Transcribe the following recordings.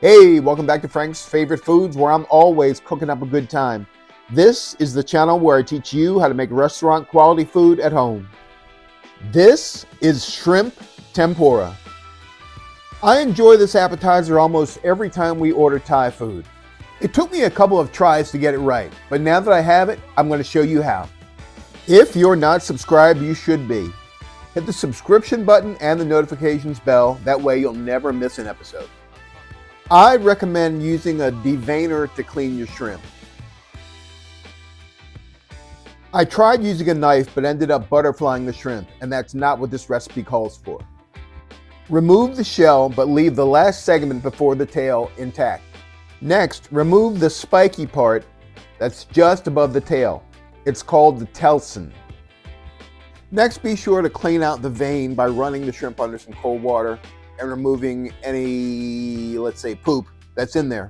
Hey, welcome back to Frank's Favorite Foods, where I'm always cooking up a good time. This is the channel where I teach you how to make restaurant quality food at home. This is shrimp tempura. I enjoy this appetizer almost every time we order Thai food. It took me a couple of tries to get it right, but now that I have it, I'm going to show you how. If you're not subscribed, you should be. Hit the subscription button and the notifications bell, that way you'll never miss an episode. I recommend using a deveiner to clean your shrimp. I tried using a knife but ended up butterflying the shrimp, and that's not what this recipe calls for. Remove the shell but leave the last segment before the tail intact. Next, remove the spiky part that's just above the tail. It's called the telson. Next, be sure to clean out the vein by running the shrimp under some cold water and removing any, let's say, poop that's in there.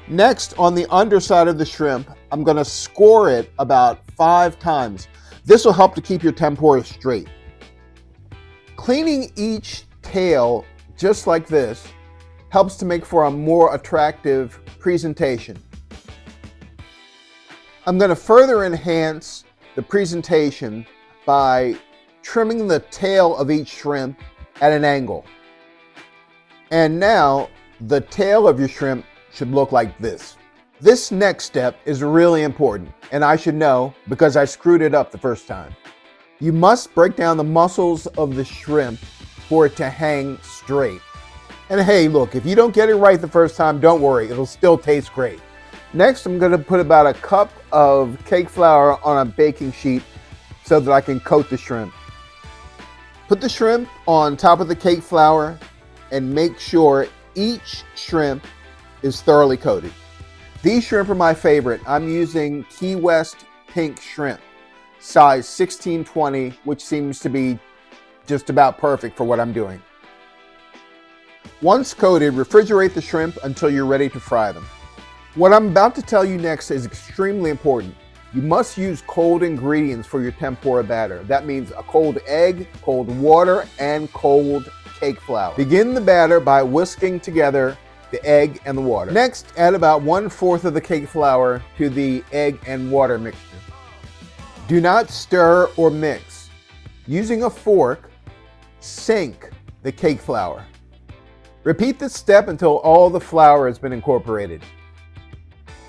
Next, on the underside of the shrimp, I'm going to score it about 5 times. This will help to keep your tempura straight. Cleaning each tail just like this helps to make for a more attractive presentation. I'm going to further enhance the presentation by trimming the tail of each shrimp at an angle. And now the tail of your shrimp should look like this. This next step is really important, and I should know because I screwed it up the first time. You must break down the muscles of the shrimp for it to hang straight. And hey, look, if you don't get it right the first time, don't worry, it'll still taste great. Next, I'm going to put about a cup of cake flour on a baking sheet so that I can coat the shrimp. Put the shrimp on top of the cake flour and make sure each shrimp is thoroughly coated. These shrimp are my favorite. I'm using Key West pink shrimp, size 1620, which seems to be just about perfect for what I'm doing. Once coated, refrigerate the shrimp until you're ready to fry them. What I'm about to tell you next is extremely important. You must use cold ingredients for your tempura batter. That means a cold egg, cold water, and cold cake flour. Begin the batter by whisking together the egg and the water. Next, add about 1/4 of the cake flour to the egg and water mixture. Do not stir or mix. Using a fork, sink the cake flour. Repeat this step until all the flour has been incorporated.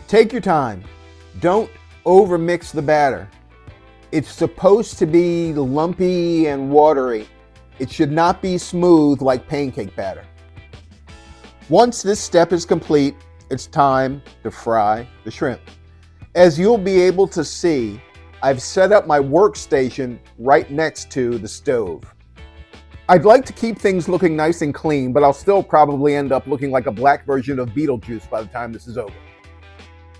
Take your time. Don't overmix the batter. It's supposed to be lumpy and watery. It should not be smooth like pancake batter. Once this step is complete, it's time to fry the shrimp. As you'll be able to see, I've set up my workstation right next to the stove. I'd like to keep things looking nice and clean, but I'll still probably end up looking like a black version of Beetlejuice by the time this is over.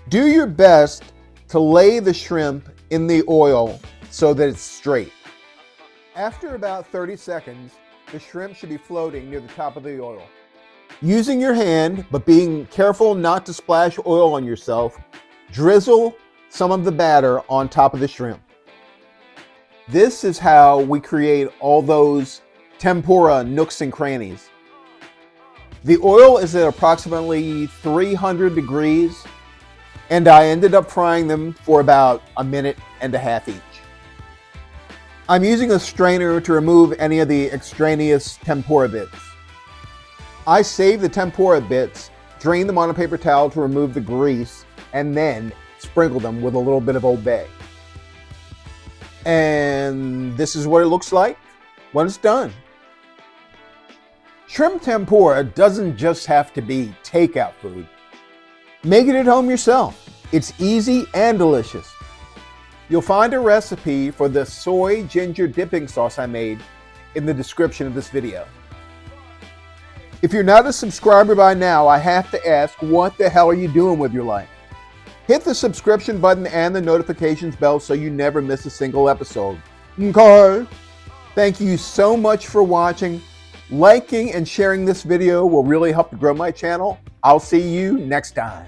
Do your best to lay the shrimp in the oil so that it's straight. After about 30 seconds, the shrimp should be floating near the top of the oil. Using your hand, but being careful not to splash oil on yourself, drizzle some of the batter on top of the shrimp. This is how we create all those tempura nooks and crannies. The oil is at approximately 300 degrees, and I ended up frying them for about 1.5 minutes each. I'm using a strainer to remove any of the extraneous tempura bits. I save the tempura bits, drain them on a paper towel to remove the grease, and then sprinkle them with a little bit of Old Bay. And this is what it looks like when it's done. Shrimp tempura doesn't just have to be takeout food. Make it at home yourself. It's easy and delicious. You'll find a recipe for the soy ginger dipping sauce I made in the description of this video. If you're not a subscriber by now, I have to ask, what the hell are you doing with your life? Hit the subscription button and the notifications bell so you never miss a single episode. Okay? Thank you so much for watching. Liking and sharing this video will really help to grow my channel. I'll see you next time.